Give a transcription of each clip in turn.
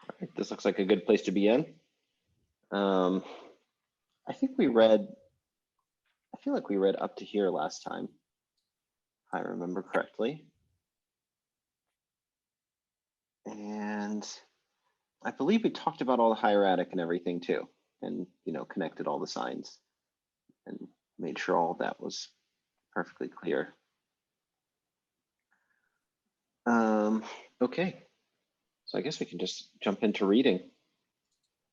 Right, this looks like a good place to be in. I think we read, I feel like we read up to here last time, if I remember correctly. And I believe we talked about all the hieratic and everything too, and connected all the signs and made sure all of that was perfectly clear. Okay, so I guess we can just jump into reading.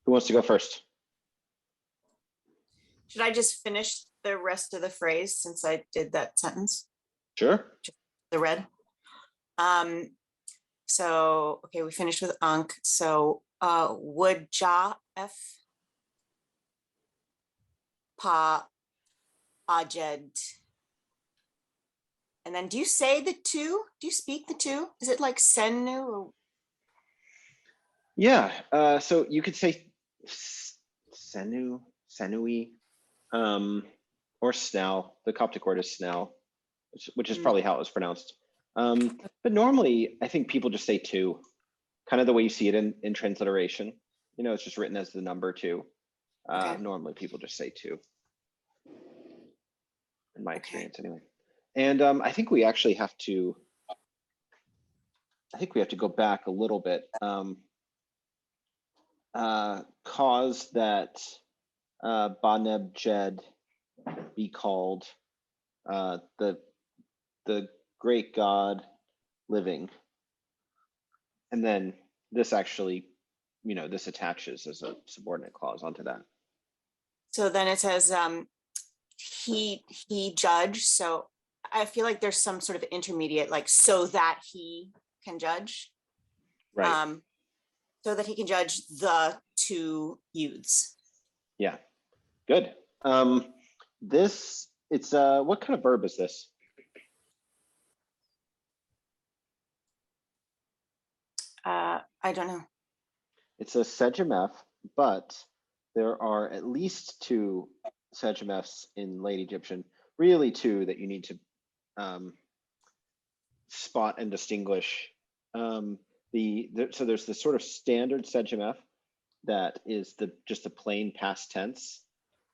Who wants to go first? Should I just finish the rest of the phrase since I did that sentence? Sure. Just the red. So, okay, we finished with Ankh. So, would Ja F Pa Ajed. And then do you say the two? Do you speak the two? Is it like Senu or? Yeah, so you could say Senu, Senui, or Snell. The Coptic word is Snell, which is probably how it was pronounced. But normally, I think people just say two, kind of the way you see it in transliteration. It's just written as the number two. Okay. Normally, people just say two, in my experience, anyway. And I think we actually have to. I think we have to go back a little bit. Cause that Baneb Jed be called the great God living, and then this actually, this attaches as a subordinate clause onto that. So then it says he judge. So I feel like there's some sort of intermediate, like so that he can judge, right? So that he can judge the two youths. Yeah, good. This it's what kind of verb is this? I don't know. It's a sejamef, but there are at least two sejamefs in Late Egyptian, really two that you need to spot and distinguish. So there's the sort of standard sejamef that is just the plain past tense,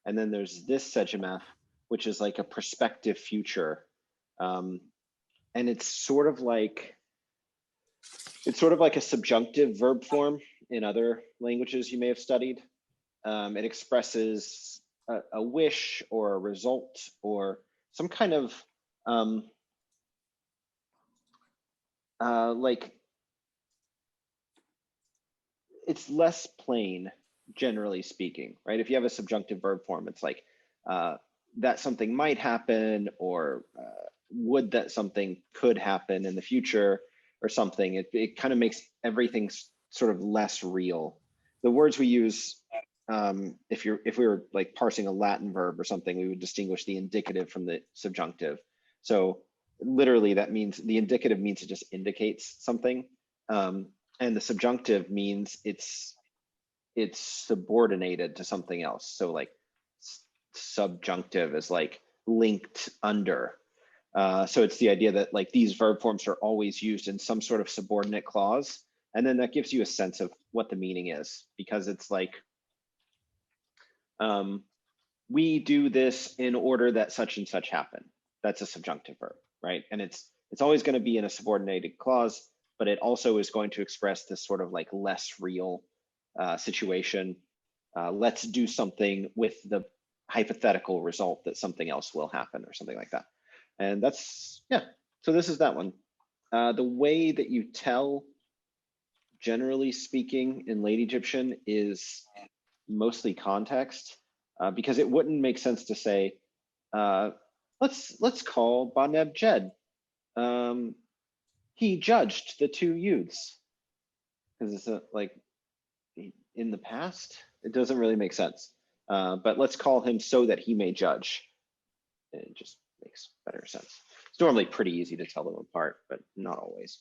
and then there's this sejamef, which is like a prospective future, and it's sort of like a subjunctive verb form in other languages you may have studied. It expresses a wish or a result or some kind of like, it's less plain, generally speaking, right? If you have a subjunctive verb form, it's like that something might happen, or would that something could happen in the future, or something. It kind of makes everything sort of less real. The words we use, if we were like parsing a Latin verb or something, we would distinguish the indicative from the subjunctive. So literally, that means the indicative means it just indicates something, and the subjunctive means it's subordinated to something else. So like subjunctive is like linked under. So it's the idea that like these verb forms are always used in some sort of subordinate clause, and then that gives you a sense of what the meaning is, because it's like, we do this in order that such and such happen. That's a subjunctive verb, right? And it's always going to be in a subordinated clause, but it also is going to express this sort of like less real situation. Let's do something with the hypothetical result that something else will happen or something like that. And that's, yeah, so this is that one. The way that you tell, generally speaking, in Late Egyptian is mostly context, because it wouldn't make sense to say, let's call Baneb Jed. He judged the two youths, because it's like in the past. It doesn't really make sense. But let's call him so that he may judge. It just makes better sense. It's normally pretty easy to tell them apart, but not always.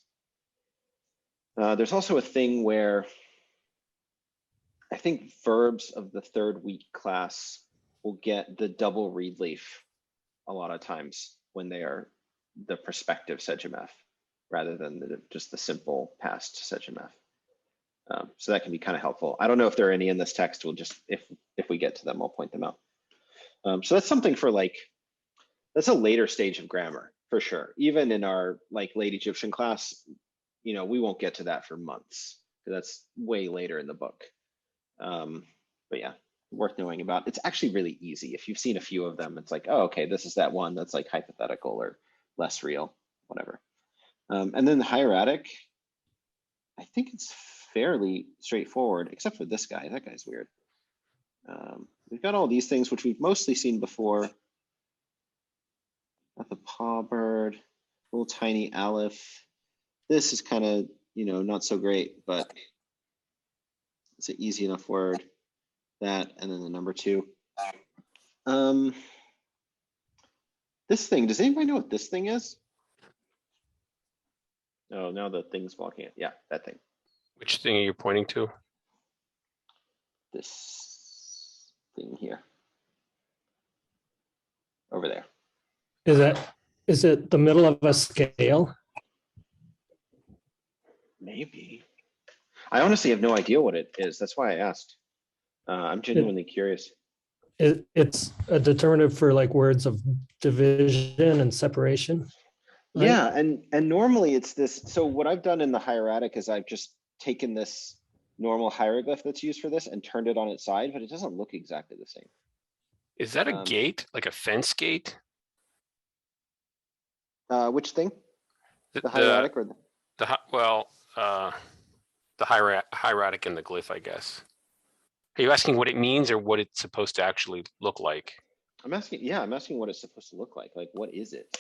There's also a thing where I think verbs of the third week class will get the double reed leaf a lot of times when they are the prospective sejamef rather than just the simple past sejamef. So that can be kind of helpful. I don't know if there are any in this text. We'll just, if we get to them, I'll point them out. So that's something for like, that's a later stage of grammar for sure. Even in our like late Egyptian class, you know, we won't get to that for months. That's way later in the book. But yeah, worth knowing about. It's actually really easy. If you've seen a few of them, it's like, oh, okay, this is that one that's like hypothetical or less real, whatever. And then the hieratic, I think it's fairly straightforward, except for this guy. That guy's weird. We've got all these things, which we've mostly seen before. Got the paw bird, little tiny aleph. This is kind of, you know, not so great, but it's an easy enough word. That, and then the number 2. This thing, does anybody know what this thing is? Oh, now the thing's walking it. Yeah, that thing. Which thing are you pointing to? This thing here. Over there. Is it the middle of a scale? Maybe. I honestly have no idea what it is. That's why I asked. I'm genuinely curious. It's a determinative for like words of division and separation. Right? Yeah, and normally it's this. So what I've done in the hieratic is I've just taken this normal hieroglyph that's used for this and turned it on its side, but it doesn't look exactly the same. Is that a gate, like a fence gate? Which thing? The hieratic or the hieratic and the glyph, I guess. Are you asking what it means or what it's supposed to actually look like? I'm asking what it's supposed to look like. Like, what is it?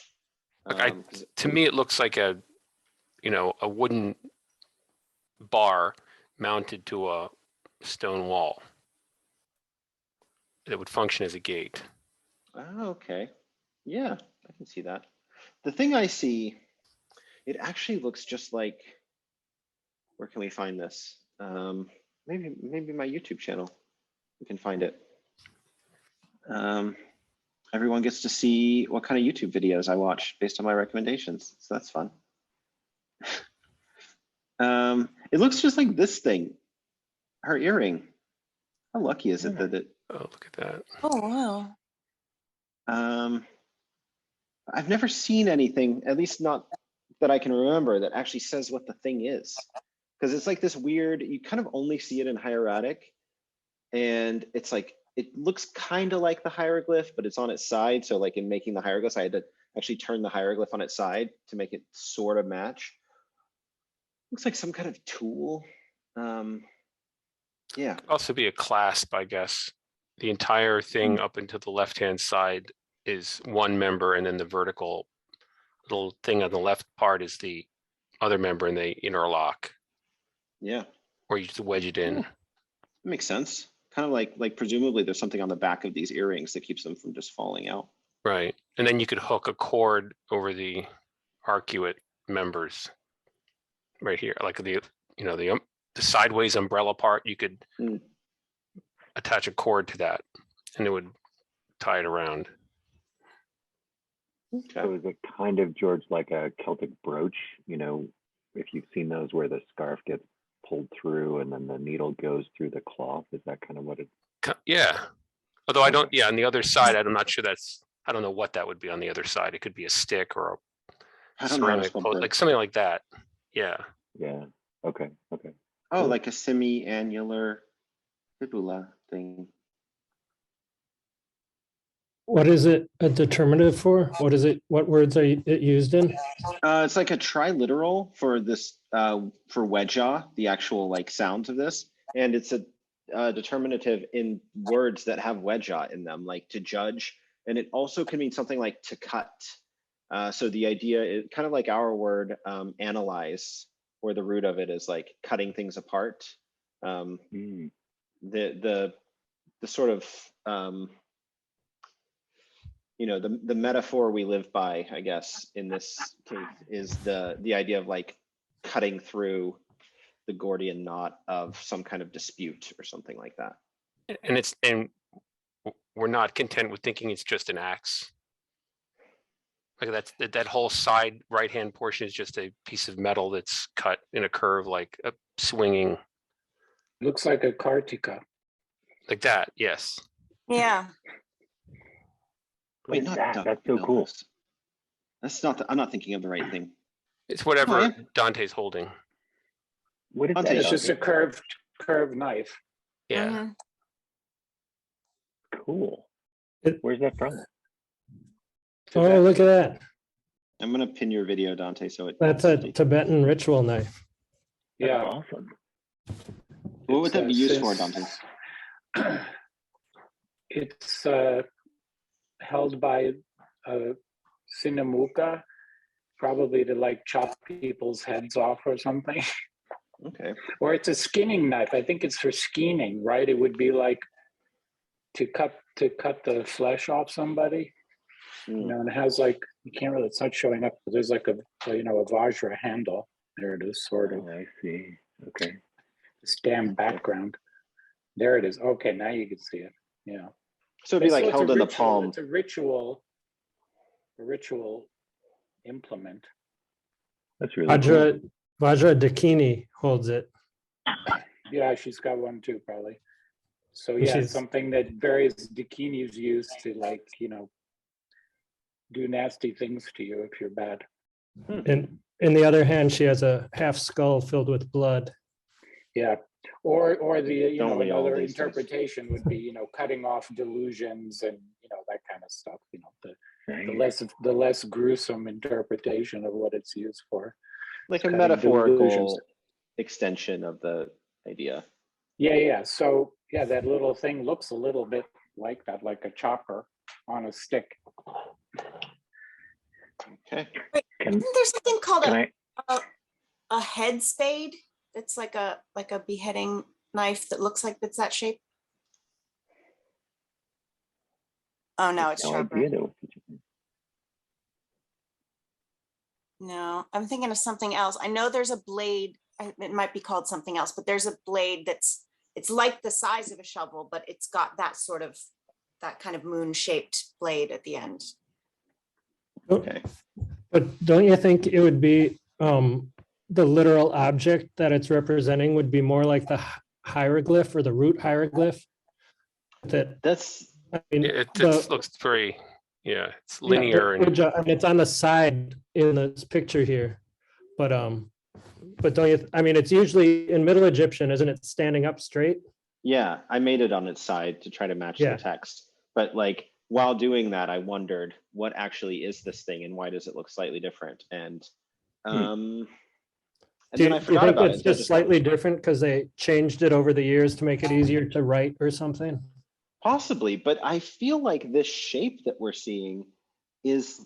Like to me, it looks like a wooden bar mounted to a stone wall that would function as a gate. Oh, okay. Yeah, I can see that. The thing I see, it actually looks just like, where can we find this? Maybe my YouTube channel, we can find it. Everyone gets to see what kind of YouTube videos I watch based on my recommendations, so that's fun. It looks just like this thing, her earring. How lucky is it that it? Oh, look at that. Oh, wow. I've never seen anything, at least not that I can remember, that actually says what the thing is. Because it's like this weird, you kind of only see it in hieratic. And it's like, it looks kind of like the hieroglyph, but it's on its side. So like in making the hieroglyphs, I had to actually turn the hieroglyph on its side to make it sort of match. Looks like some kind of tool. Yeah. Could also be a clasp, I guess. The entire thing up into the left-hand side is one member, and then the vertical little thing on the left part is the other member, and they interlock. Yeah. Or you just wedge it in. That makes sense. Kind of like presumably there's something on the back of these earrings that keeps them from just falling out. Right. And then you could hook a cord over the arcuate members right here, like the sideways umbrella part. You could attach a cord to that, and it would tie it around. Okay. So is it kind of, George, like a Celtic brooch? You know, if you've seen those where the scarf gets pulled through and then the needle goes through the cloth, is that kind of what it? Yeah. Although I don't. Yeah, on the other side, I'm not sure that's. I don't know what that would be on the other side. It could be a stick or a ceramic, like something like that. Yeah. Yeah. Okay. Okay. Oh, Cool. like a semi-annular fibula thing. What is it a determinative for? What is it? What words are it used in? It's like a triliteral for this, for wedja, the actual like sounds of this. And it's a determinative in words that have wedja in them, like to judge. And it also can mean something like to cut. So the idea is kind of like our word analyze, where the root of it is like cutting things apart. The sort of the metaphor we live by, I guess, in this case is the idea of like cutting through the Gordian knot of some kind of dispute or something like that. And we're not content with thinking it's just an axe. Like that whole side right-hand portion is just a piece of metal that's cut in a curve, like a swinging Looks like a Kartika. like that. Yes. Yeah. What is not that? Dr. That's so cool. Milhouse. That's not. I'm not thinking of the right thing. It's whatever yeah. Dante's holding. What is Dante, that? It's just a Dante? curved knife. Yeah. Mhm. Cool. It- Where's that from? Oh, look at that. I'm gonna pin your video, Dante, so it. That's a Tibetan ritual knife. That's Yeah. awesome. What would that be used for, since- Dante? It's held by Sinamuka, probably to like chop people's heads off or something. Okay. Or it's a skinning knife. I think it's for skinning, right? It would be like to cut the flesh off somebody. You know, and it has like, you can't really, it's not showing up, but there's like a Vajra handle. There it is, sort of. Oh, I see. Okay. This damn background. There it is. Okay, now you can see it. Yeah. So it'd be like it's a held in the ritual- palm. It's a ritual implement. That's really cool. Vajra Dakini holds it. Yeah, she's got one too, probably. So And yeah, she's- something that various dakinis use to like, do nasty things to you if you're bad. And in the other hand, she has a half skull filled with blood. Yeah. Or the Don't we all another these days? interpretation would be, cutting off delusions and that kind of stuff, Nice. the less gruesome interpretation of what it's used for. Like a cutting metaphorical delusions. extension of the idea. Yeah. So yeah, that little thing looks a little bit like that, like a chopper on a stick. Okay. Can, Isn't there something called can I? a head spade? That's like a beheading knife that looks like it's that shape. Oh no, it's No sharper. idea though. No, I'm thinking of something else. I know there's a blade. It might be called something else, but there's a blade it's like the size of a shovel, but it's got that kind of moon-shaped blade at the end. Okay. But don't you think it would be the literal object that it's representing would be more like the hieroglyph or the root hieroglyph? That's I mean, It the- looks very, it's yeah, linear and and it's on the side in this picture here. But don't you? I mean, it's usually in Middle Egyptian, isn't it? Standing up straight. yeah. I made it on its side to try to match Yeah. the text, but like while doing that, I wondered what actually is this thing and why does it look slightly different? And and Do then you I forgot think about it's it. So I just slightly different because they changed it over the years to make it easier to write or something? Possibly, but I feel like this shape that we're seeing it's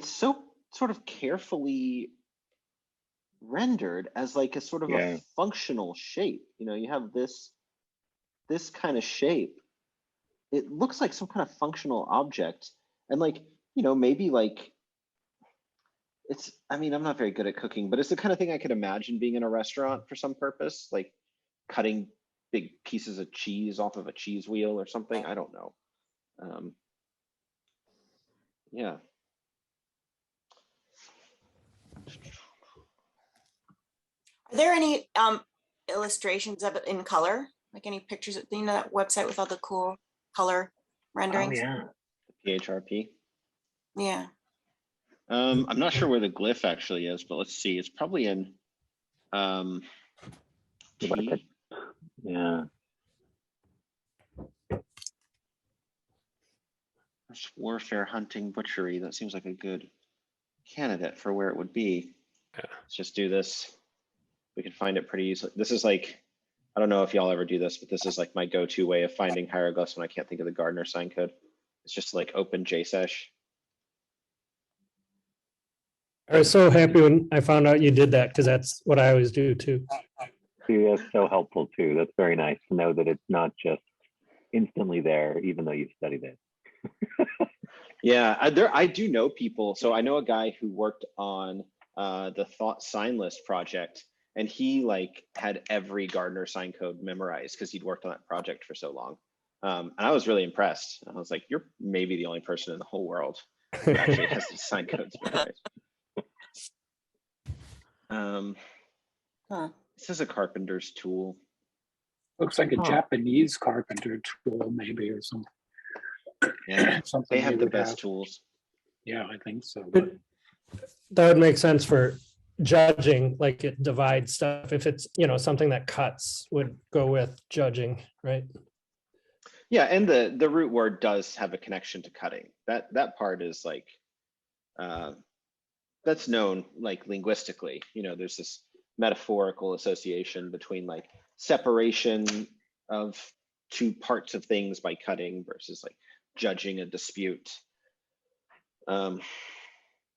so sort of carefully rendered as like a sort of Yeah. a functional shape. You have this kind of shape. It looks like some kind of functional object. And like, maybe like I'm not very good at cooking, but it's the kind of thing I could imagine being in a restaurant for some purpose, like cutting big pieces of cheese off of a cheese wheel or something. I don't know. Yeah. Are there any illustrations of it in color? Like any pictures of that website with all the cool color Oh renderings? yeah. PHRP. Yeah. I'm not sure where the glyph actually is, but let's see. It's probably in T. Yeah. Warfare, hunting, butchery. That seems like a good candidate for where it would be. Yeah. Let's just do this. We can find it pretty easily. This is like, I don't know if y'all ever do this, but this is like my go-to way of finding hieroglyphs when I can't think of the Gardner sign code. It's just like open JSesh. I was so happy when I found out you did that because that's what I always do too. See, that's so helpful too. That's very nice to know that it's not just instantly there, even though you've studied it. Yeah, I do know people. So I know a guy who worked on the Thought Sign List project, and he like had every Gardner sign code memorized because he'd worked on that project for so long. And I was really impressed. I was like, you're maybe the only person in the whole world who actually has the sign codes memorized. Huh. This is a carpenter's tool. Looks like a Huh. Japanese carpenter tool, maybe, or something. Yeah, Something they have the would best tools. Yeah, I think so. But That would make sense for judging, like it divides stuff. If it's, something that cuts would go with judging, right? Yeah, and the root word does have a connection to cutting. That part is like that's known like linguistically. There's this metaphorical association between like separation of two parts of things by cutting versus like judging a dispute.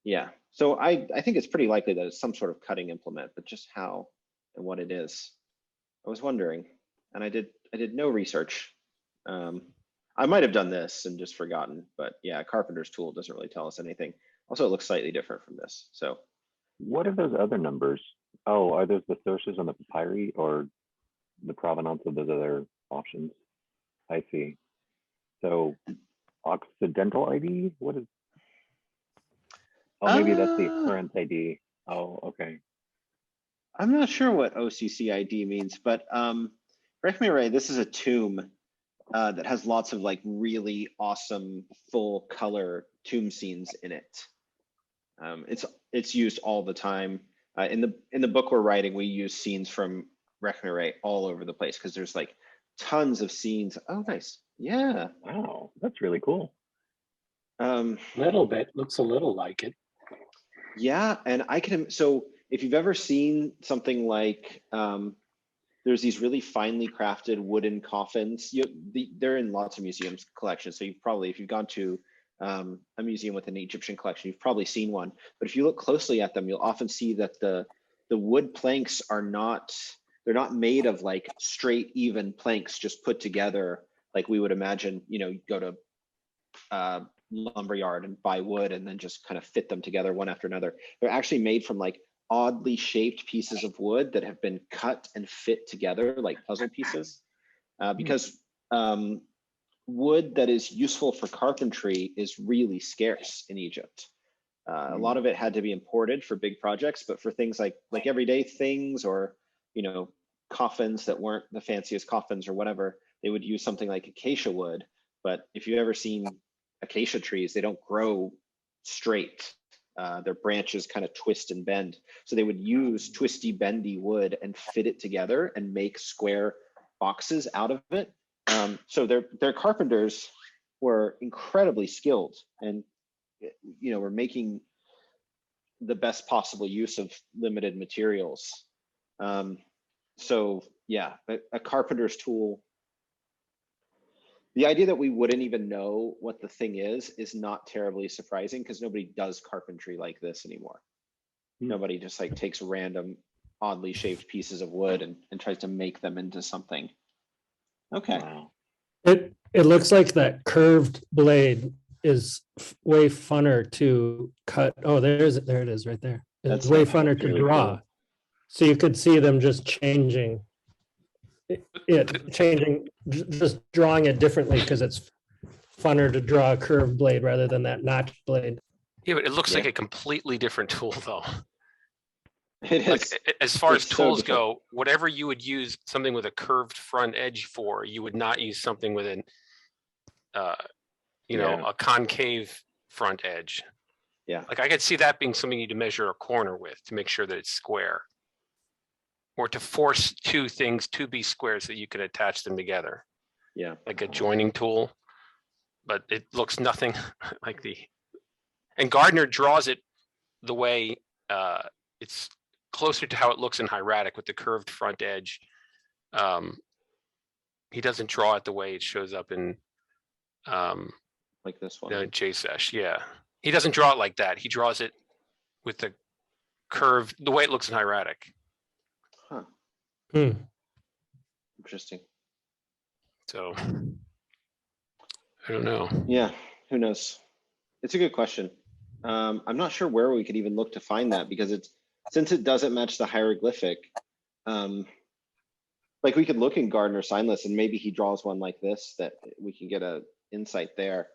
Yeah, so I think it's pretty likely that it's some sort of cutting implement, but just how and what it is, I was wondering, and I did no research. I might have done this and just forgotten, but yeah, carpenter's tool doesn't really tell us anything. Also, it looks slightly different from this. So What are those other numbers? Oh, are those the sources on the papyri or the provenance of those other options? I see. So Occidental ID? What is? Oh, maybe that's the occurrence ID. Oh, okay. I'm not sure what OCCID means, but correct me right, this is a tomb that has lots of like really awesome full color tomb scenes in it. It's used all the time. In the book we're writing, we use scenes from Rekhmire all over the place because there's like tons of scenes. Oh, nice. Yeah. Wow, that's really cool. little bit looks a little like it. Yeah, and so if you've ever seen something like there's these really finely crafted wooden coffins. They're in lots of museums collections. So if you've gone to a museum with an Egyptian collection, you've probably seen one. But if you look closely at them, you'll often see that the wood planks they're not made of like straight, even planks just put together like we would imagine. You go to lumberyard and buy wood and then just kind of fit them together one after another. They're actually made from like oddly shaped pieces of wood that have been cut and fit together like puzzle pieces, because wood that is useful for carpentry is really scarce in Egypt. A lot of it had to be imported for big projects, but for things like everyday things or coffins that weren't the fanciest coffins or whatever, they would use something like acacia wood. But if you've ever seen acacia trees, they don't grow straight. Their branches kind of twist and bend. So they would use twisty, bendy wood and fit it together and make square boxes out of it. So their carpenters were incredibly skilled and were making the best possible use of limited materials. So yeah, a carpenter's tool. The idea that we wouldn't even know what the thing is not terribly surprising because nobody does carpentry like this anymore. Nobody just like takes random oddly shaped pieces of wood and tries to make them into something. Okay. Wow. It looks like that curved blade is way funner to cut. Oh, there it is right there. It's That's way nice. funner to Really draw. cool. So you could see them just changing just drawing it differently because it's funner to draw a curved blade rather than that notched blade. Yeah, but it looks like Yeah. a completely different tool though. It Like is. as far as It's so tools different. go, whatever you would use something with a curved front edge for, you would not use something with an Yeah. a concave front edge. Yeah. Like I could see that being something you to measure a corner with to make sure that it's square. Or to force two things to be square so you could attach them together. Yeah. Like a joining tool. But it looks nothing like and Gardner draws it the way it's closer to how it looks in hieratic with the curved front edge. He doesn't draw it the way it shows up in Like this one. JSesh. Yeah, he doesn't draw it like that. He draws it with the curved, the way it looks in hieratic. Huh. Hmm. Interesting. So I don't know. Yeah. Who knows? It's a good question. I'm not sure where we could even look to find that because since it doesn't match the hieroglyphic, like we could look in Gardner sign list and maybe he draws one like this that we can get a insight there.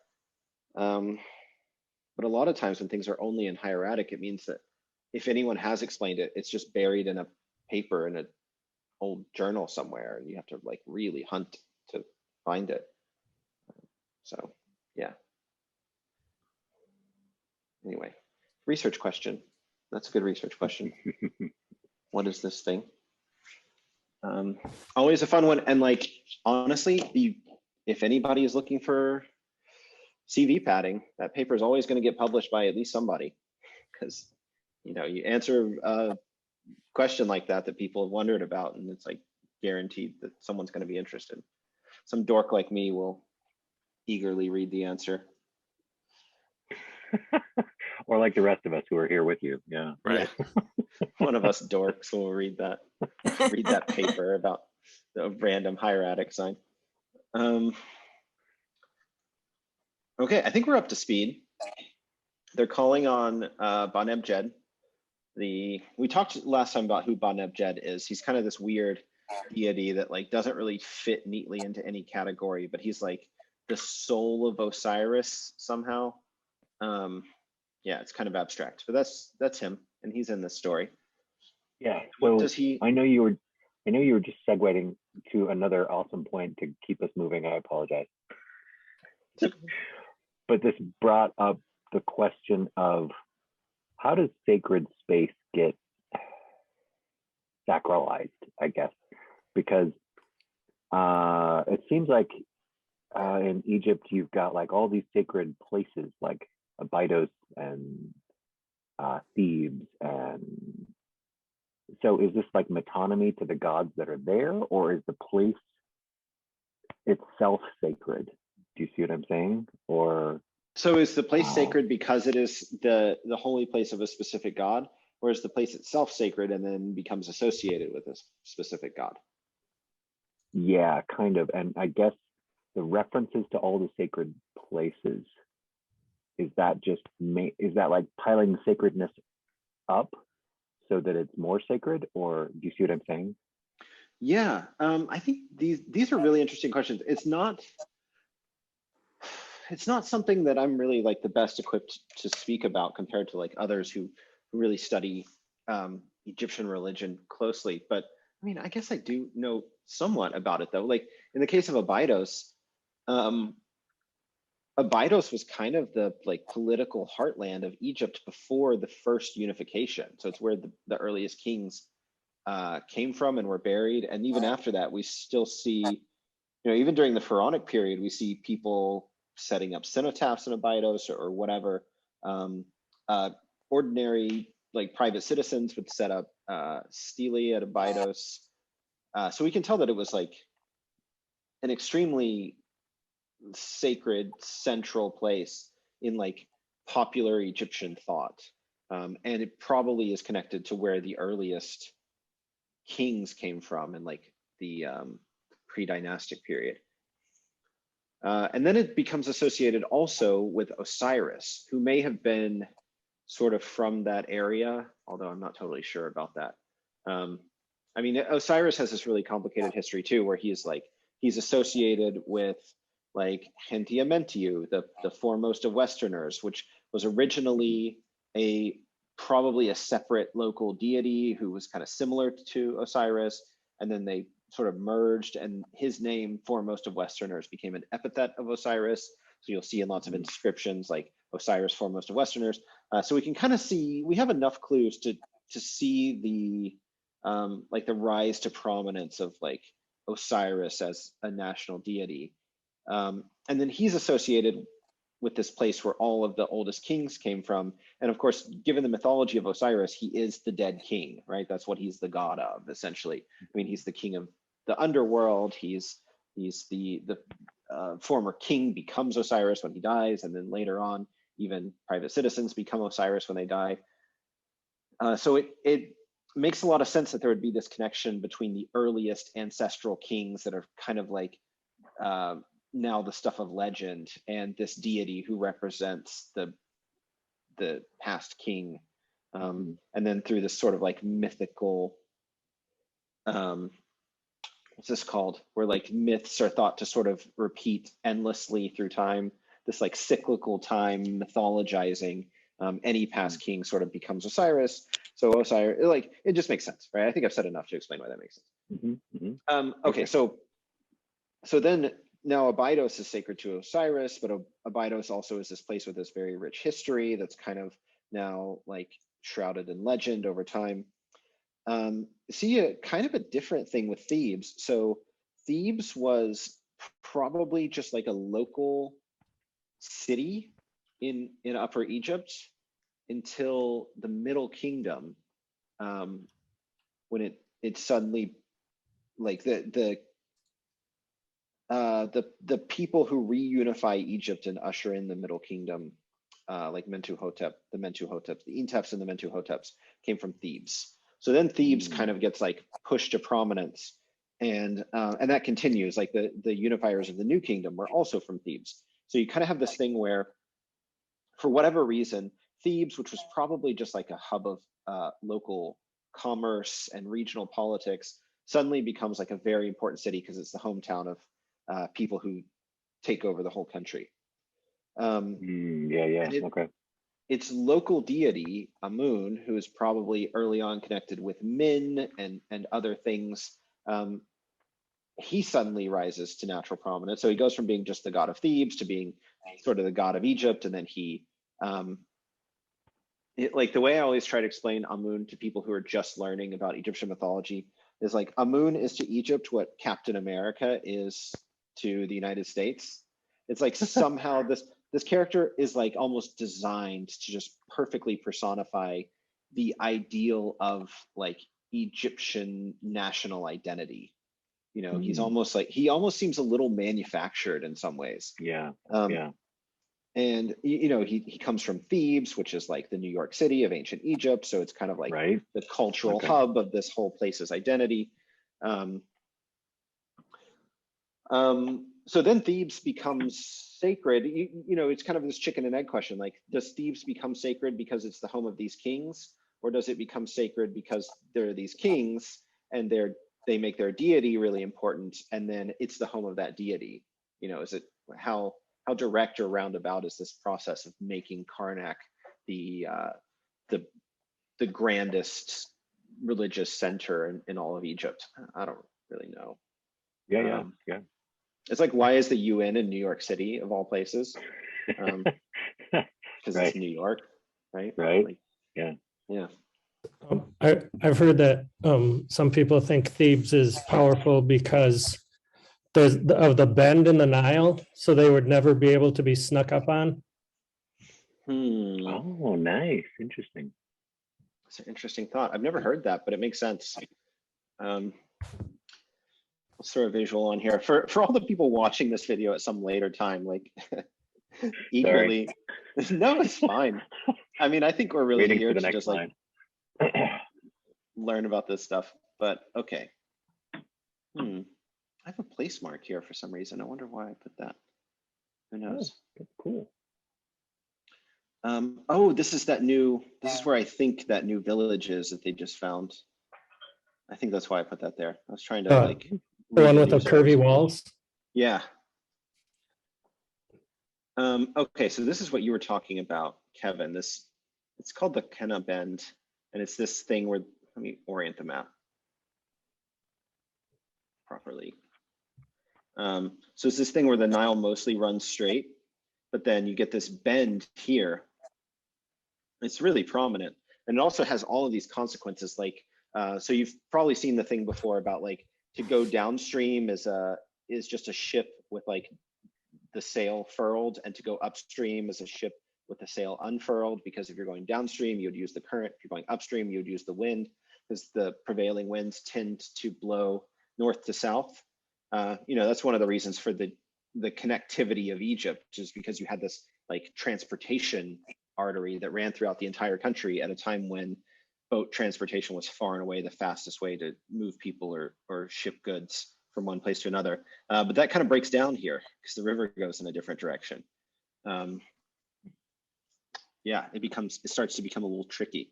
But a lot of times when things are only in hieratic, it means that if anyone has explained it, it's just buried in a paper in a old journal somewhere. You have to like really hunt to find it. So yeah. Anyway, research question. That's a good research question. What is this thing? Always a fun one. And like, honestly, if anybody is looking for CV padding, that paper is always going to get published by at least somebody, because, you know, you answer a question like that people have wondered about, and it's like guaranteed that someone's going to be interested. Some dork like me will eagerly read the answer. Or like the rest of us who are here with you. Yeah. Right. Yeah. One of us dorks will read that paper about the random hieratic sign. Okay, I think we're up to speed. They're calling on Baneb-Jed. We talked last time about who Baneb-Jed is. He's kind of this weird deity that like doesn't really fit neatly into any category, but he's like the soul of Osiris somehow. Yeah, it's kind of abstract, but that's him, and he's in this story. Yeah. What So does he? I know you were just segueing to another awesome point to keep us moving. I apologize. But this brought up the question of how does sacred space get sacralized, I guess, because it seems like in Egypt, you've got like all these sacred places like Abydos and Thebes. And so is this like metonymy to the gods that are there, or is the place itself sacred? Do you see what I'm saying? Or So is the place sacred because it is the holy place of a specific god, or is the place itself sacred and then becomes associated with a specific god? yeah, kind of. And I guess the references to all the sacred places, is that like piling the sacredness up so that it's more sacred, or do you see what I'm saying? Yeah, I think these are really interesting questions. It's not something that I'm really like the best equipped to speak about compared to like others who really study Egyptian religion closely. But I mean, I guess I do know somewhat about it though. Like in the case of Abydos, Abydos was kind of the like political heartland of Egypt before the first unification. So it's where the earliest kings came from and were buried. And even after that, we still see, you know, even during the Pharaonic period, we see people setting up cenotaphs in Abydos or whatever. Ordinary like private citizens would set up stelae at Abydos. So we can tell that it was like an extremely sacred central place in like popular Egyptian thought. And it probably is connected to where the earliest kings came from in like the pre-dynastic period. And then it becomes associated also with Osiris, who may have been sort of from that area, although I'm not totally sure about that. I mean, Osiris has this really complicated history too, where he's associated with like Hentiamentiu, the foremost of Westerners, which was originally probably a separate local deity who was kind of similar to Osiris, and then they sort of merged, and his name, foremost of Westerners, became an epithet of Osiris. So you'll see in lots of inscriptions like Osiris, foremost of Westerners. So we can kind of see, we have enough clues to see the like the rise to prominence of like Osiris as a national deity. And then he's associated with this place where all of the oldest kings came from. And of course, given the mythology of Osiris, he is the dead king, right? That's what he's the god of, essentially. I mean, he's the king of the underworld. He's the former king becomes Osiris when he dies, and then later on, even private citizens become Osiris when they die. So it makes a lot of sense that there would be this connection between the earliest ancestral kings that are kind of like now the stuff of legend, and this deity who represents the past king, and then through this sort of like mythical, what's this called, where like myths are thought to sort of repeat endlessly through time, this like cyclical time mythologizing. Any past king sort of becomes Osiris. So Osiris, like, it just makes sense, right? I think I've said enough to explain why that makes sense. Okay, so then now Abydos is sacred to Osiris, but Abydos also is this place with this very rich history that's kind of now like shrouded in legend over time. See a kind of a different thing with Thebes. So Thebes was probably just like a local city in Upper Egypt until the Middle Kingdom, when it suddenly, like the people who reunify Egypt and usher in the Middle Kingdom, like Mentuhotep, the Mentuhoteps, the Inteps and the Mentuhoteps came from Thebes. So then Thebes kind of gets like pushed to prominence, and that continues. Like the unifiers of the New Kingdom were also from Thebes. So you kind of have this thing where, for whatever reason, Thebes, which was probably just like a hub of local commerce and regional politics, suddenly becomes like a very important city because it's the hometown of people who take over the whole country. Okay. Its local deity, Amun, who is probably early on connected with Min and other things, he suddenly rises to natural prominence. So he goes from being just the god of Thebes to being sort of the god of Egypt, and then he, like the way I always try to explain Amun to people who are just learning about Egyptian mythology is like Amun is to Egypt what Captain America is to the United States. It's like somehow this character is like almost designed to just perfectly personify the ideal of like Egyptian national identity. You know, he's almost like, he almost seems a little manufactured in some ways. And you know, he comes from Thebes, which is like the New York City of ancient Egypt. So it's kind of like the cultural hub of this whole place's identity. So then Thebes becomes sacred. You know, it's kind of this chicken and egg question. Like, does Thebes become sacred because it's the home of these kings? Or does it become sacred because there are these kings and they make their deity really important, and then it's the home of that deity? You know, is it how direct or roundabout is this process of making Karnak the grandest religious center in all of Egypt? I don't really know. It's like, why is the UN in New York City of all places? Because it's New York, right? Like, yeah. I've heard that some people think Thebes is powerful because there's of the bend in the Nile, so they would never be able to be snuck up on. Oh, nice, interesting. It's an interesting thought. I've never heard that, but it makes sense. Let's throw a visual on here for all the people watching this video at some later time, like equally. No, it's fine. I mean, I think we're really here to just like learn about this stuff, but okay. I have a place mark here for some reason. I wonder why I put that. Who knows? That's cool. Oh, this is where I think that new village is that they just found. I think that's why I put that there. I was trying to like the one with the curvy walls. Yeah. Okay, so this is what you were talking about, Kevin. It's called the Kenna Bend, and it's this thing where, let me orient the map properly. So it's this thing where the Nile mostly runs straight, but then you get this bend here. It's really prominent, and it also has all of these consequences. Like, so you've probably seen the thing before about like to go downstream is just a ship with like the sail furled, and to go upstream is a ship with the sail unfurled, because if you're going downstream, you would use the current. If you're going upstream, you would use the wind, because the prevailing winds tend to blow north to south. You know, that's one of the reasons for the connectivity of Egypt, is because you had this like transportation artery that ran throughout the entire country at a time when boat transportation was far and away the fastest way to move people or ship goods from one place to another. But that kind of breaks down here because the river goes in a different direction. Yeah, it starts to become a little tricky.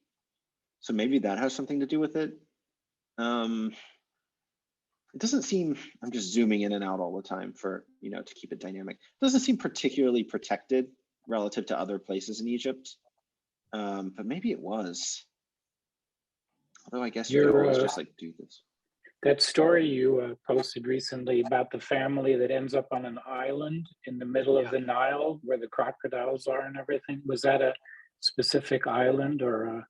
So maybe that has something to do with it. It doesn't seem, I'm just zooming in and out all the time for, you know, to keep it dynamic. It doesn't seem particularly protected relative to other places in Egypt. But maybe it was. Although I guess you could always just like do this. That story you posted recently about the family that ends up on an island in the middle of the Nile where the crocodiles are and everything. Was that a specific island or?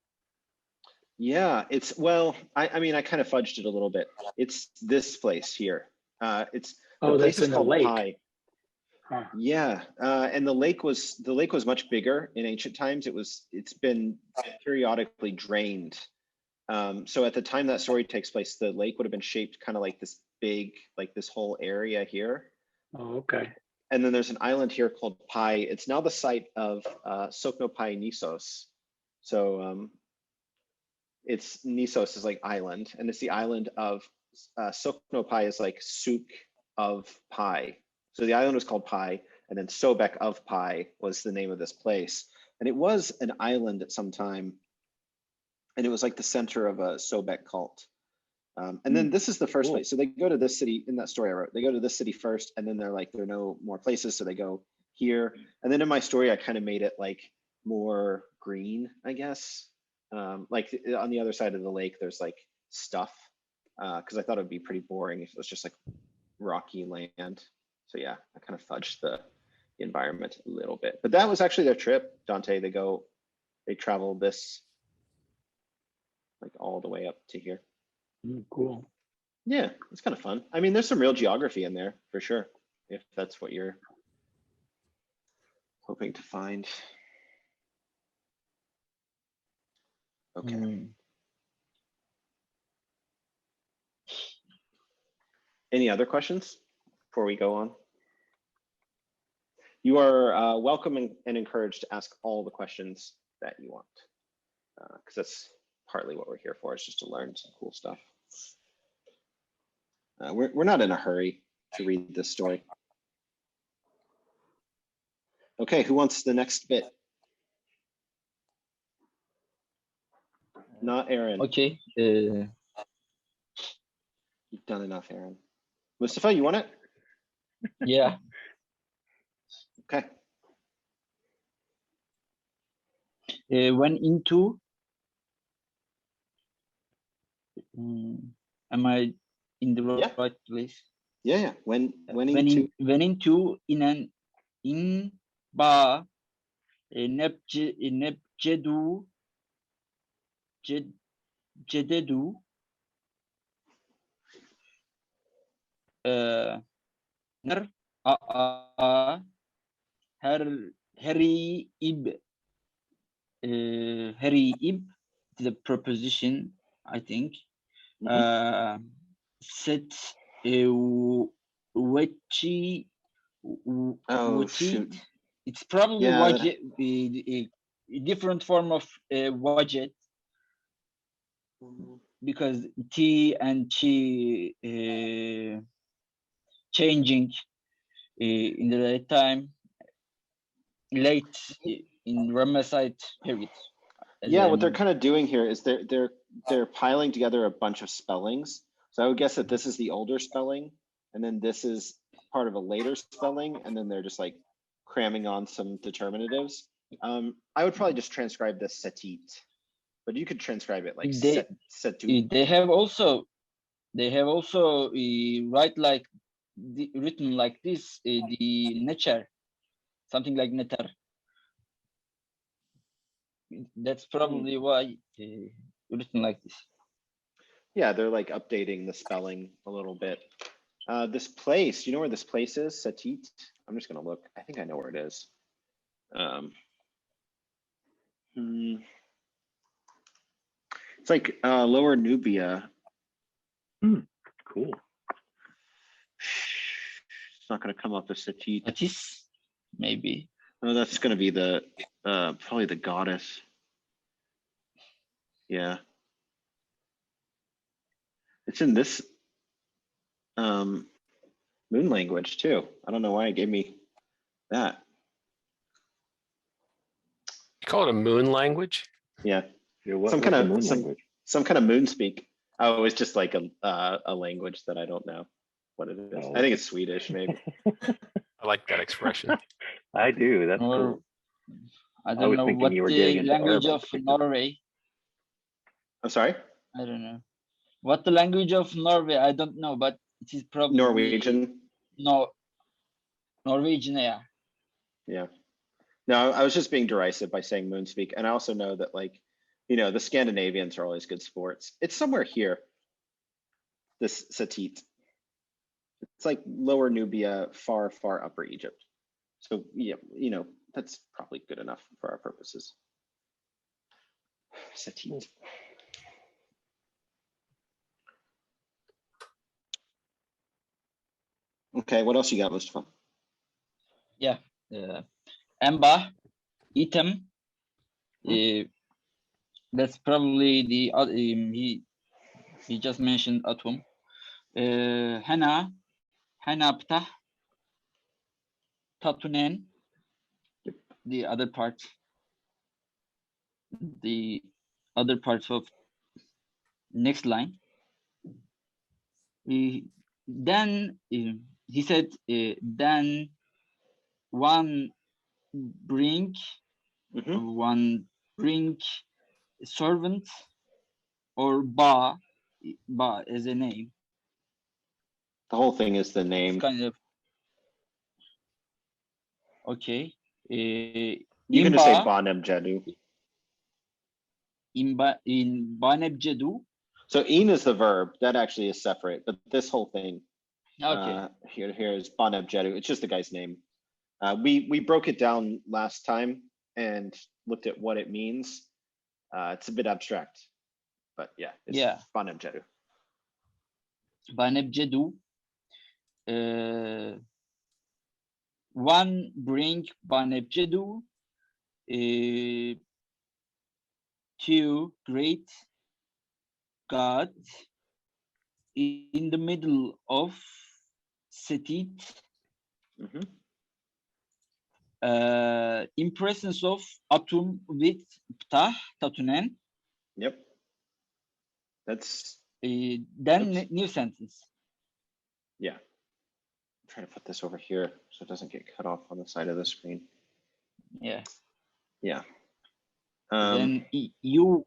Yeah, it's, well, I mean, I kind of fudged it a little bit. It's this place here. It's, the Oh, place that's is in the called lake. Pi. Huh. Yeah, and the lake was much bigger in ancient times. It's been periodically drained. So at the time that story takes place, the lake would have been shaped kind of like this big, like this whole area here. Oh, okay. And then there's an island here called Pi. It's now the site of Sokno Pi Nisos. So it's Nisos is like island, and it's the island of Sokno Pi is like Suk of Pi. So the island was called Pi, and then Sobek of Pi was the name of this place. And it was an island at some time, and it was like the center of a Sobek cult. And then this is the first place. So they go to this city in that story I wrote. They go to this city first, and then they're like, there are no more places. So they go here. And then in my story, I kind of made it like more green, I guess. Like on the other side of the lake, there's like stuff, because I thought it'd be pretty boring if it was just like rocky land. So yeah, I kind of fudged the environment a little bit. But that was actually their trip, Dante. They travel this like all the way up to here. Cool. Yeah, it's kind of fun. I mean, there's some real geography in there for sure, if that's what you're hoping to find. Okay. Any other questions before we go on? You are welcome and encouraged to ask all the questions that you want, because that's partly what we're here for, is just to learn some cool stuff. We're not in a hurry to read this story. Okay, who wants the next bit? Not Aaron. Okay. You've done enough, Aaron. Mustafa, you want it? Yeah. Okay. Went into. Am I in the right place? Yeah. When into in ba nepjedu jededu ner Harry ib the preposition, I think. Set wechi. Oh shoot. It's probably widget, a different form of widget, because T and Chi changing in the late in Ramesside period. Yeah, what they're kind of doing here is they're piling together a bunch of spellings. So I would guess that this is the older spelling, and then this is part of a later spelling, and then they're just like cramming on some determinatives. I would probably just transcribe this setit, but you could transcribe it like setu. They have also written like this, the nature, something like netar. That's probably why written like this. Yeah, they're like updating the spelling a little bit. This place, you know where this place is? Setit? I'm just gonna look. I think I know where it is. It's like Lower Nubia. Cool. It's not gonna come up as Setit. Atis, maybe. Oh, that's gonna be the probably the goddess. Yeah. It's in this moon language too. I don't know why it gave me that. You call it a moon language? Yeah. Some kind of moon speak. Oh, it's just like a language that I don't know what it is. I think it's Swedish, maybe. I like that expression. I do. That's cool. I don't know what the language of Norway. I'm sorry? I don't know What the language of Norway? I don't know, but it is probably Norwegian. No, Norwegian. Yeah. Yeah. No, I was just being derisive by saying moonspeak. And I also know that, like, you know, the Scandinavians are always good sports. It's somewhere here, this Satit. It's like lower Nubia, far, far upper Egypt. So, yeah, you know, that's probably good enough for our purposes. Satit. Okay, what else you got, Mustafa? Yeah. Amba, item. That's probably the he just mentioned atom. Hana ptah, tatunen. The other part. The other parts of next line. Then he said, then one bring servant or ba as a name. The whole thing is the name. It's kind of okay. You can just say Baneb Jedu. In Baneb Jedu. So in is the verb. That actually is separate, but this whole thing okay. Here is Baneb Jedu. It's just the guy's name. We broke it down last time and looked at what it means. It's a bit abstract, but yeah, it's Baneb Jedu. Baneb Jedu. One bring Baneb Jedu to great God in the middle of Setit. In presence of Atum with Ptah, Tatunen. Yep. That's then new sentence. Yeah. I'm trying to put this over here so it doesn't get cut off on the side of the screen. Yeah. Yeah. Then you.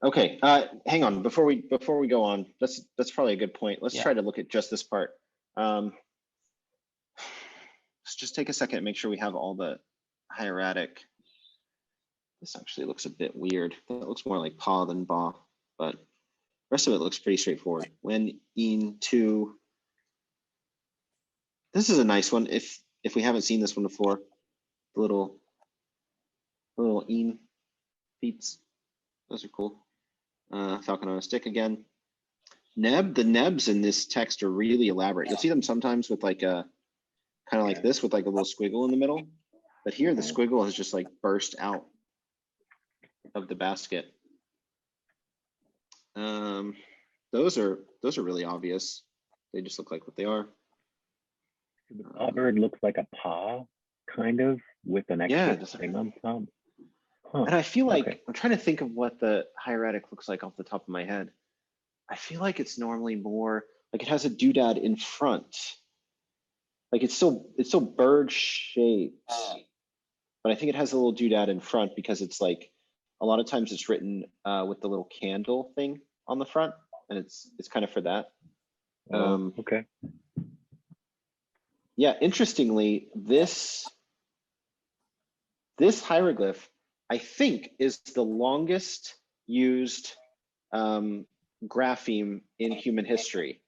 Okay. Hang on. Before we go on, that's probably a good point. Let's try to look at just this part. Let's just take a second and make sure we have all the hieratic. This actually looks a bit weird. That looks more like pa than ba, but the rest of it looks pretty straightforward. When in to. This is a nice one. If we haven't seen this one before, the little in feats. Those are cool. Falcon on a stick again. Neb, the nebs in this text are really elaborate. You'll see them sometimes with like a kind of like this with like a little squiggle in the middle. But here the squiggle has just like burst out of the basket. Those are really obvious. They just look like what they are. The paw bird looks like a paw, kind of, with an extra thing on top. Huh. And I feel like I'm trying to think of what the hieratic looks like off the top of my head. I feel like it's normally more like it has a doodad in front. Like it's still bird shaped, but I think it has a little doodad in front because it's like a lot of times it's written with the little candle thing on the front, and it's kind of for that. Okay. Yeah, interestingly, this hieroglyph, I think, is the longest used grapheme in human history.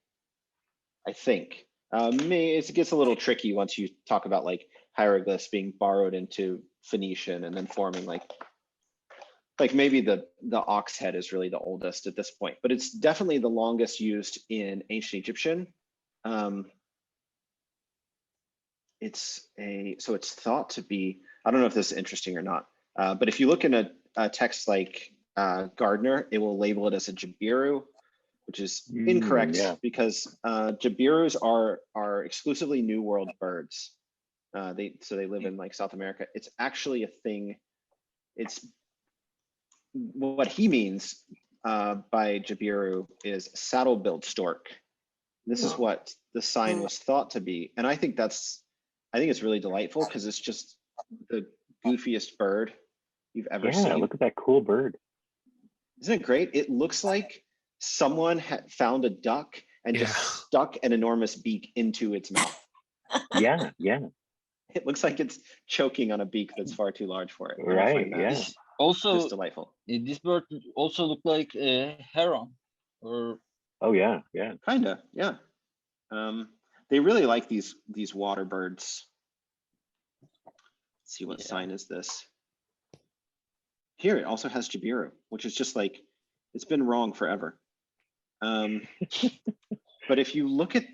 I think. It gets a little tricky once you talk about like hieroglyphs being borrowed into Phoenician and then forming like maybe the ox head is really the oldest at this point, but it's definitely the longest used in ancient Egyptian. So it's thought to be, I don't know if this is interesting or not, but if you look in a text like Gardner, it will label it as a Jabiru, which is incorrect because Jabirus are exclusively New World birds. They live in like South America. It's actually a thing. It's what he means by Jabiru is saddle-billed stork. This is what the sign was thought to be, and I think it's really delightful because it's just the goofiest bird you've ever seen. Yeah, look at that cool bird. Isn't it great? It looks like someone found a duck and just stuck an enormous beak into its mouth. Yeah, yeah. It looks like it's choking on a beak that's far too large for it. And I Right, find that yeah. This also, just delightful. this bird also look like a heron, or Oh yeah, yeah. Kinda, yeah. They really like these water birds. Let's see, what Yeah. sign is this? Here it also has Jabiru, which is just like, it's been wrong forever. But if you look at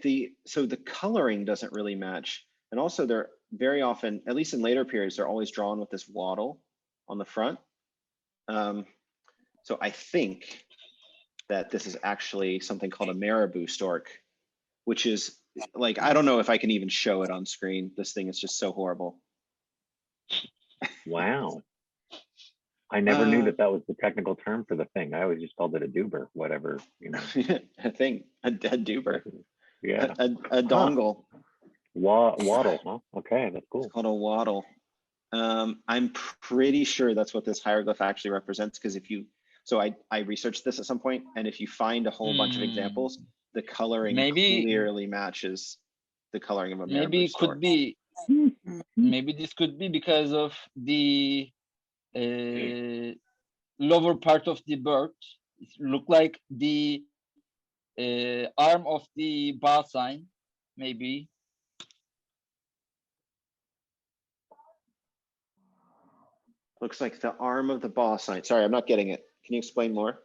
so the coloring doesn't really match. And also they're very often, at least in later periods, they're always drawn with this wattle on the front. So I think that this is actually something called a Marabou Stork, which is like, I don't know if I can even show it on screen. This thing is just so horrible. Wow. I never knew that was the technical term for the thing. I always just called it a duber, whatever, you know. A thing, a duber, Yeah. a dongle. Waddle, huh? Okay, that's cool. It's called a waddle. I'm pretty sure that's what this hieroglyph actually represents, because so I researched this at some point, and if you find a whole bunch of examples, the coloring clearly matches the coloring of a Marabou maybe Stork. could be, maybe this could be because of the lower part of the bird. It look like the arm of the bar sign, maybe. Looks like the arm of the boss sign. Sorry, I'm not getting it. Can you explain more?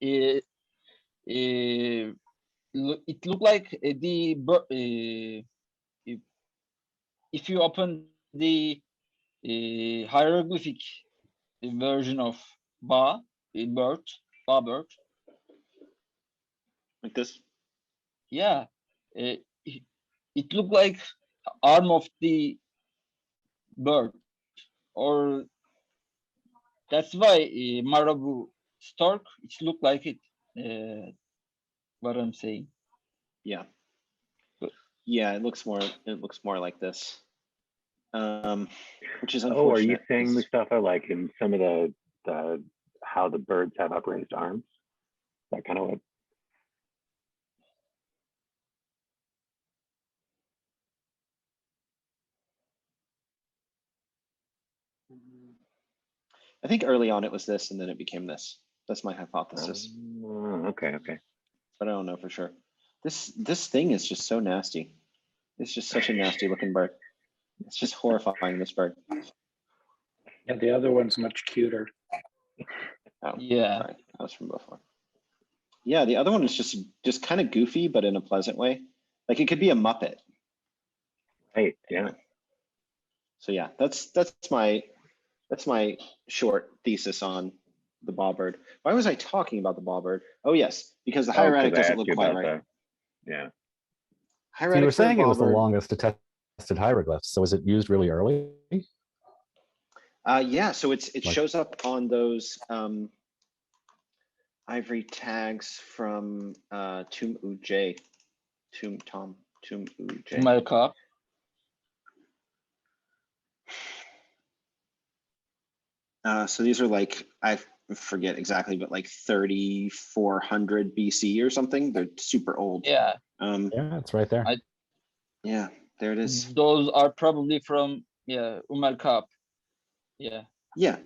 It look like the if you open the hieroglyphic version of ba bird, Like this? yeah, it look like arm of the bird, or that's why Marabou Stork, it look like it. What I'm saying. Yeah. But- Yeah, it looks more like this. Which is unfortunate. Oh, are you saying, Mustafa, like in some of the how the birds have upraised arms? That kind of what? I think early on it was this, and then it became this. That's my hypothesis, Okay. but I don't know for sure. This thing is just so nasty. It's just such a nasty looking bird. It's just horrifying, this bird. Yeah, the other one's much cuter. Oh, Yeah. sorry, that was from before. Yeah, the other one is just kind of goofy, but in a pleasant way. Like it could be a Muppet. Right. Yeah. So yeah, that's my short thesis on the bawbird. Why was I talking about the bawbird? Oh yes, because the hieratic doesn't look quite right. Yeah. So you were saying it was the longest attested hieroglyphs. So is it used really early? Yeah, so it shows up on those ivory tags from Tomb Uj. Umalka. So these are like, I forget exactly, but like 3,400 BC or something. They're super old. Yeah. Yeah, it's right there. Yeah, there it is. Those are probably from Umalka. Yeah. Yeah.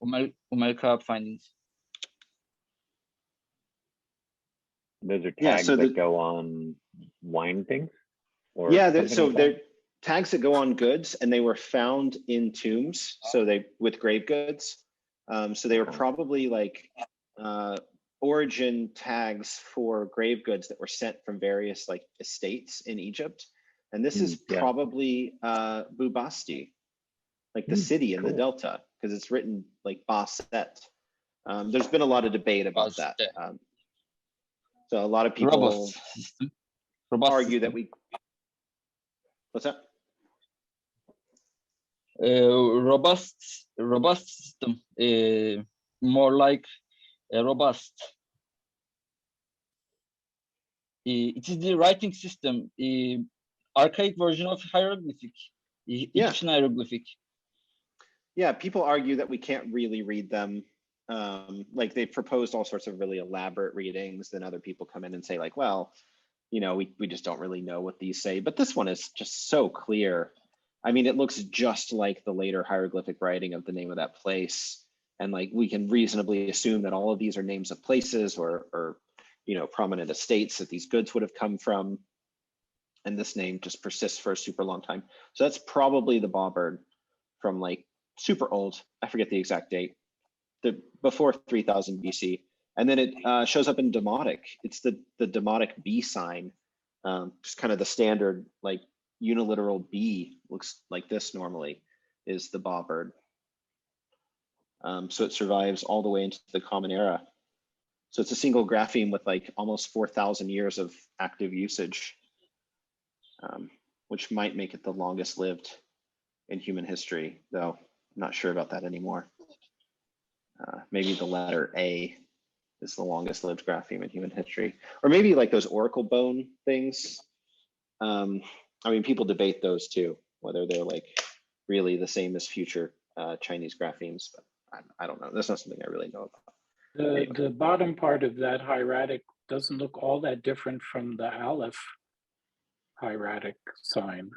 Umalka findings. Those are tags that go on wine things? Or yeah, so they're tags that go on goods, and they were found in tombs, so with grave goods. So they were probably like origin tags for grave goods that were sent from various like estates in Egypt. And this is probably Bubasti, like the city in the Delta, because it's written like Baset. There's been a lot of debate about that. So a lot of people argue that what's that? Robust system, more like robust. It is the writing system, archaic version of hieroglyphic, Egyptian hieroglyphic. Yeah, people argue that we can't really read them Like they've proposed all sorts of really elaborate readings, then other people come in and say like, well, you know, we just don't really know what these say, but this one is just so clear. I mean, it looks just like the later hieroglyphic writing of the name of that place. And like, we can reasonably assume that all of these are names of places or you know, prominent estates that these goods would have come from. And this name just persists for a super long time. So that's probably the bawbird from like super old. I forget the exact date, before 3000 BC. And then it shows up in Demotic. It's the Demotic B sign, just kind of the standard like uniliteral B, looks like this normally, is the bawbird. So it survives all the way into the Common Era. So it's a single grapheme with like almost 4,000 years of active usage, which might make it the longest lived in human history, though I'm not sure about that anymore. Maybe the letter A is the longest lived grapheme in human history, or maybe like those oracle bone things. I mean, people debate those too, whether they're like really the same as future Chinese graphemes, but I don't know. That's not something I really know about. The bottom part of that hieratic doesn't look all that different from the Aleph hieratic sign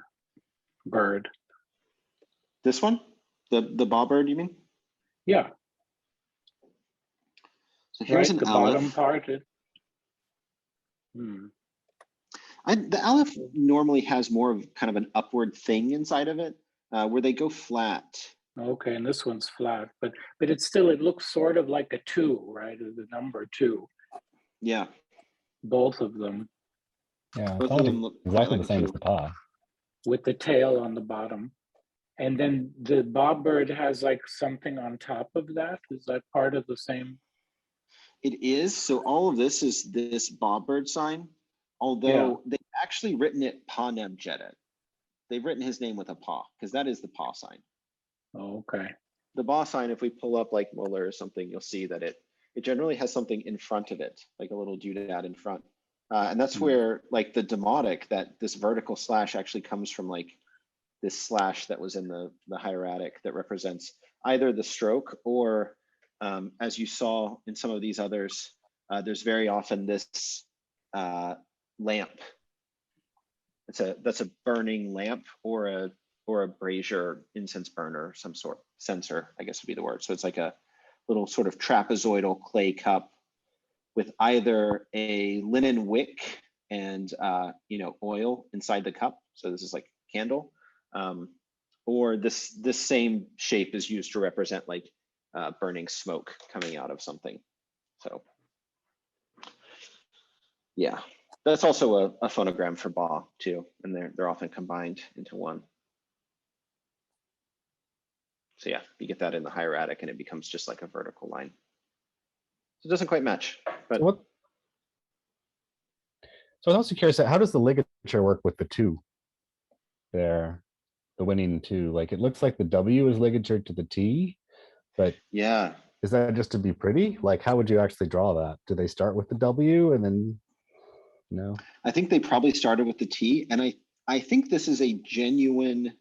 bird. This one, the bawbird, you mean? Yeah. So here's right, an the Aleph. bottom part. The Aleph normally has more of kind of an upward thing inside of it, where they go flat. Okay, and this one's flat, but it looks sort of like a 2, right? The number 2. Yeah. Both of them. Yeah, Both it's of them look exactly like the same two. as the paw. With the tail on the bottom. And then the bawbird has like something on top of that. Is that part of the same? It is. So all of this is this bawbird sign, although they've actually written it Pa-Nem-Jedet. They've written his name with a paw, because that is the paw sign. Oh, okay. The ba sign, if we pull up like Muller or something, you'll see that it generally has something in front of it, like a little doodad in front. And that's where like the demotic, that this vertical slash actually comes from like this slash that was in the hieratic that represents either the stroke or, as you saw in some of these others, there's very often this lamp. That's a burning lamp or a brazier incense burner, some sort, censer, I guess would be the word. So it's like a little sort of trapezoidal clay cup with either a linen wick and oil inside the cup. So this is like a candle, or this same shape is used to represent like burning smoke coming out of something. So yeah, that's also a phonogram for ba too, and they're often combined into one. So yeah, you get that in the hieratic and it becomes just like a vertical line. So it doesn't quite match, but So I was also curious, how does the ligature work with the 2 there, the winning 2? Like it looks like the W is ligature to the T, but yeah, is that just to be pretty? Like how would you actually draw that? Do they start with the W and then no? I think they probably started with the T, and I think this is a genuine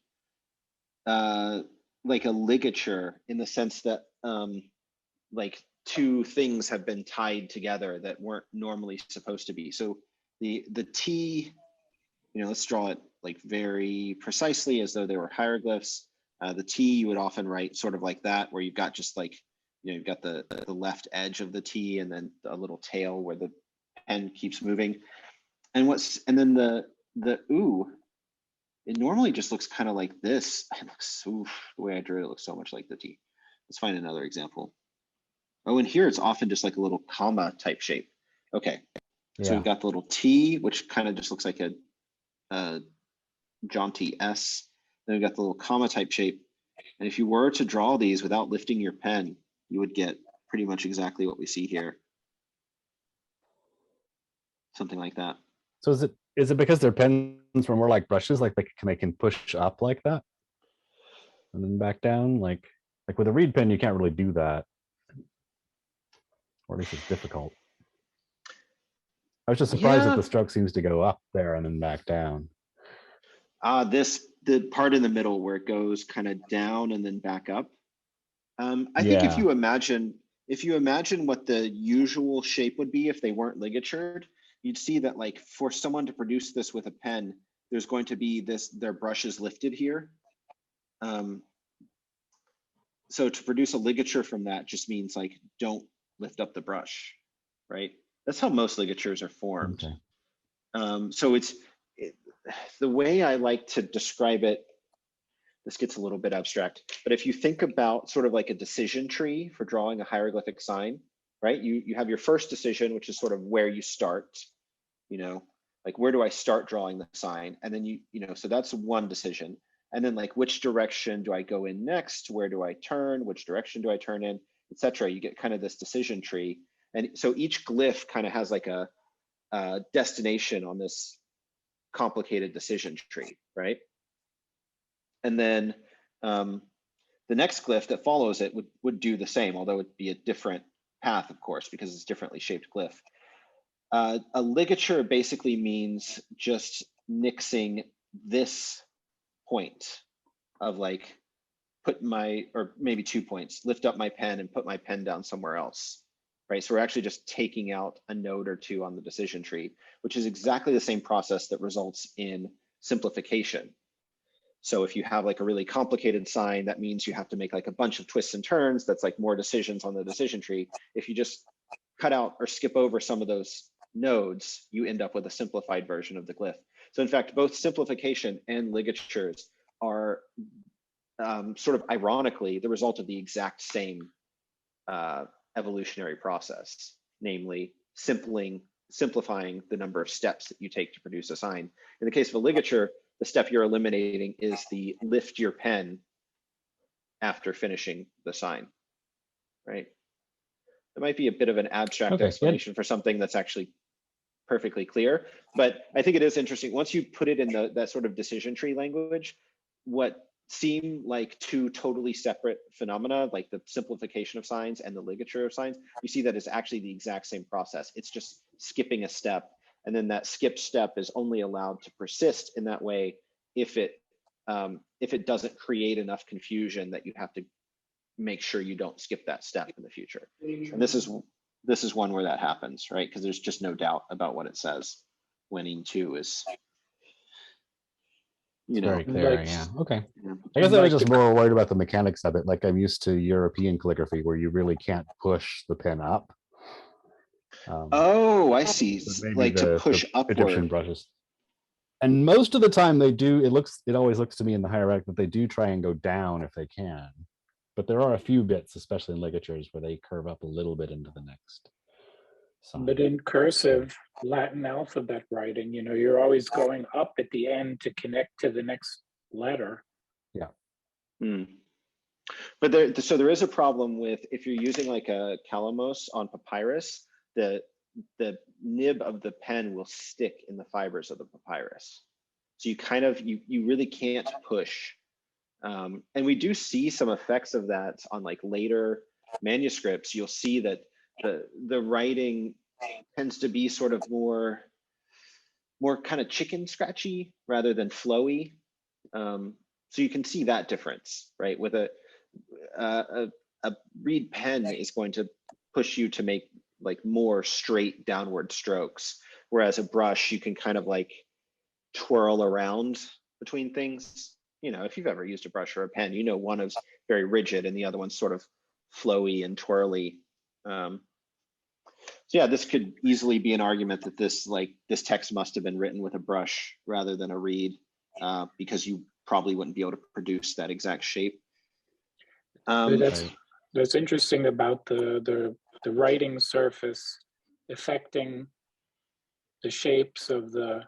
like a ligature in the sense that like 2 things have been tied together that weren't normally supposed to be. So the T, let's draw it like very precisely as though they were hieroglyphs. The T you would often write sort of like that, where you've got just like, you've got the left edge of the T and then a little tail where the pen keeps moving. And then the U, it normally just looks kind of like this. It looks, the way I drew it looks so much like the T. Let's find another example. Oh, and here it's often just like a little comma type shape. Okay, so we've got the little T, which kind of just looks like a jaunty S. Then we've got the little comma type shape. And if you were to draw these without lifting your pen, you would get pretty much exactly what we see here. Something like that. So is it because their pens were more like brushes, like they can push up like that and then back down? Like with a reed pen, you can't really do that, or at least it's difficult. I was just surprised that the stroke seems to go up there and then back down. The part in the middle where it goes kind of down and then back up. I think if you imagine if you imagine what the usual shape would be if they weren't ligatured, you'd see that like for someone to produce this with a pen, there's going to be their brush is lifted here. So to produce a ligature from that just means like, don't lift up the brush, right? That's how most ligatures are formed. Okay. So the way I like to describe it, this gets a little bit abstract, but if you think about sort of like a decision tree for drawing a hieroglyphic sign, right? You have your first decision, which is sort of where you start, you know, like where do I start drawing the sign? And then you know, so that's one decision. And then like, which direction do I go in next? Where do I turn? Which direction do I turn in, etc. You get kind of this decision tree. And so each glyph kind of has like a destination on this complicated decision tree, right? And then the next glyph that follows it would do the same, although it'd be a different path, of course, because it's differently shaped glyph. A ligature basically means just nixing this point of like, or maybe 2 points, lift up my pen and put my pen down somewhere else, right? So we're actually just taking out a node or two on the decision tree, which is exactly the same process that results in simplification. So if you have like a really complicated sign, that means you have to make like a bunch of twists and turns. That's like more decisions on the decision tree. If you just cut out or skip over some of those nodes, you end up with a simplified version of the glyph. So in fact, both simplification and ligatures are sort of ironically the result of the exact same evolutionary process, namely simplifying the number of steps that you take to produce a sign. In the case of a ligature, the step you're eliminating is the lift your pen after finishing the sign, right? It might be a bit of an abstract explanation for something that's actually perfectly clear, but I think it is interesting. Once you put it in that sort of decision tree language, what seem like two totally separate phenomena, like the simplification of signs and the ligature of signs, you see that it's actually the exact same process. It's just skipping a step. And then that skip step is only allowed to persist in that way if it doesn't create enough confusion that you have to make sure you don't skip that step in the future. And this is one where that happens, right? Because there's just no doubt about what it says. Winning two is, you know, very clear. like, Yeah. Okay. Yeah. I guess I was like just more worried about the mechanics of it. Like I'm used to European calligraphy where you really can't push the pen up. Oh, I see. But maybe Like to push Egyptian upward. brushes. And most of the time they do, it always looks to me in the hieratic that they do try and go down if they can. But there are a few bits, especially in ligatures, where they curve up a little bit into the next sign. But in cursive Latin alphabet writing, you know, you're always going up at the end to connect to the next letter. Yeah. But there is a problem with, if you're using like a calamos on papyrus, the nib of the pen will stick in the fibers of the papyrus. So you kind of, you really can't push. And we do see some effects of that on like later manuscripts. You'll see that the writing tends to be sort of more kind of chicken scratchy rather than flowy. So you can see that difference, right? With a reed pen is going to push you to make like more straight downward strokes, whereas a brush you can kind of like twirl around between things. You know, if you've ever used a brush or a pen, you know one is very rigid and the other one's sort of flowy and twirly. So yeah, this could easily be an argument that this text must have been written with a brush rather than a reed, because you probably wouldn't be able to produce that exact shape. That's interesting about the writing surface affecting the shapes of the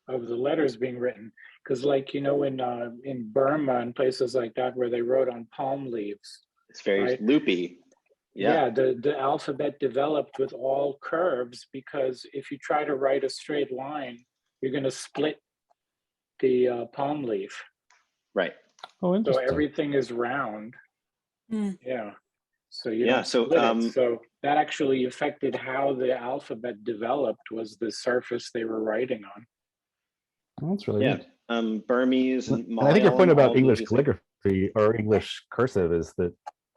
letters being written. Because like, you know, in Burma and places like that where they wrote on palm leaves. It's very right? loopy. Yeah, the alphabet developed with all curves, because if you try to write a straight line, you're going to split the palm leaf. Right. Oh, So interesting. everything is round. Yeah. So you Yeah, don't split it. So that actually affected how the alphabet developed, was the surface they were writing on. Oh, that's really neat. Burmese and And I think your point Malayalam about all English use it. calligraphy or English cursive is that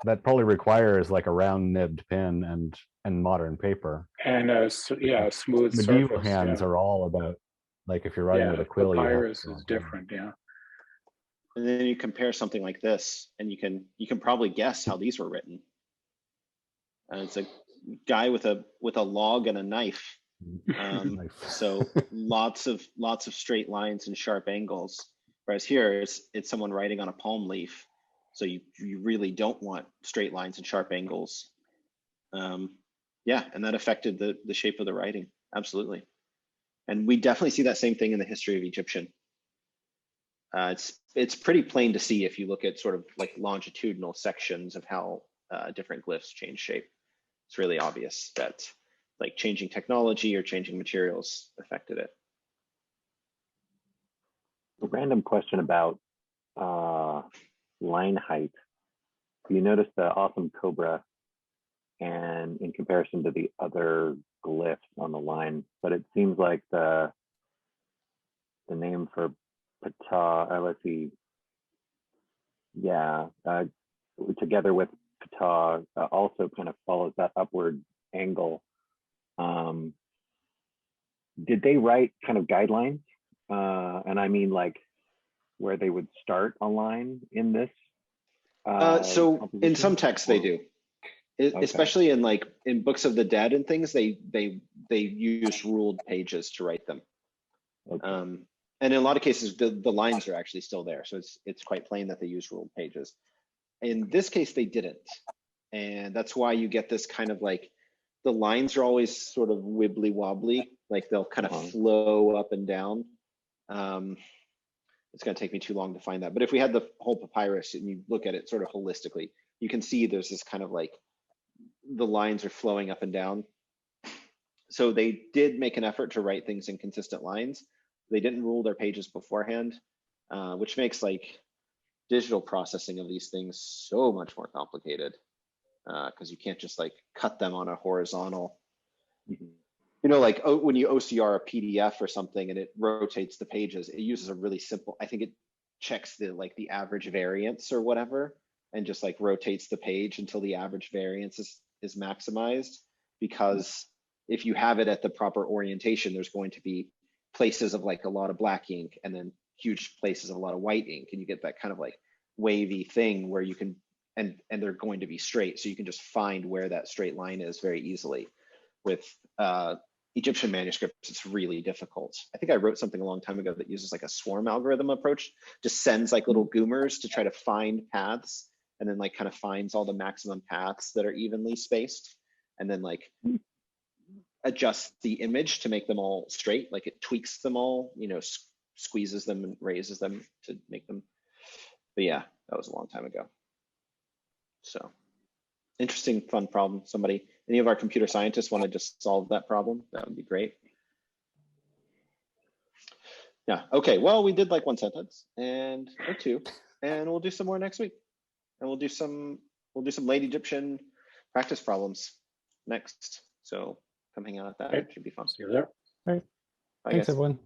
that probably requires like a round nibbed pen and modern paper. And yeah, smooth Medieval surface. hands Yeah. are all about, like if you're writing with a quill, you have Papyrus to go is on. different. Yeah. And then you compare something like this, and you can probably guess how these were written. And it's a guy with a log and a knife. Knife. So lots of straight lines and sharp angles. Whereas here it's someone writing on a palm leaf. So you really don't want straight lines and sharp angles. Yeah, and that affected the shape of the writing. Absolutely. And we definitely see that same thing in the history of Egyptian. It's pretty plain to see if you look at sort of like longitudinal sections of how different glyphs change shape. It's really obvious that like changing technology or changing materials affected it. A random question about line height. You notice the awesome cobra, and in comparison to the other glyphs on the line, but it seems like the name for Ptah, let's see, yeah, together with Ptah also kind of follows that upward angle. Did they write kind of guidelines? And I mean like where they would start a line in this? So in some texts they do. Especially in like in books of the dead and things, they use ruled pages to write them. Okay. And in a lot of cases, the lines are actually still there. So it's quite plain that they use ruled pages. In this case, they didn't. And that's why you get this kind of like, the lines are always sort of wibbly wobbly, like they'll kind of flow up and down. It's gonna take me too long to find that. But if we had the whole papyrus and you look at it sort of holistically, you can see there's this kind of like, the lines are flowing up and down. So they did make an effort to write things in consistent lines. They didn't rule their pages beforehand, which makes like digital processing of these things so much more complicated because you can't just like cut them on a horizontal. You know, like when you OCR a PDF or something and it rotates the pages, it uses a really simple, I think it checks the average variance or whatever, and just like rotates the page until the average variance is maximized, because if you have it at the proper orientation, there's going to be places of like a lot of black ink and then huge places of a lot of white ink, and you get that kind of like wavy thing where you can, and they're going to be straight, so you can just find where that straight line is very easily. With Egyptian manuscripts, it's really difficult. I think I wrote something a long time ago that uses like a swarm algorithm approach, just sends like little goomers to try to find paths, and then like kind of finds all the maximum paths that are evenly spaced, and then like adjusts the image to make them all straight, like it tweaks them all, you know, squeezes them and raises them to make them. But yeah, that was a long time ago. So interesting, fun problem. Any of our computer scientists want to just solve that problem? That would be great. Yeah, okay, well, we did like one sentence or two, and we'll do some more next week. And we'll do some late Egyptian practice problems next. So come hang out at that. It should be fun. See you there. All right. Bye, Thanks, guys. everyone.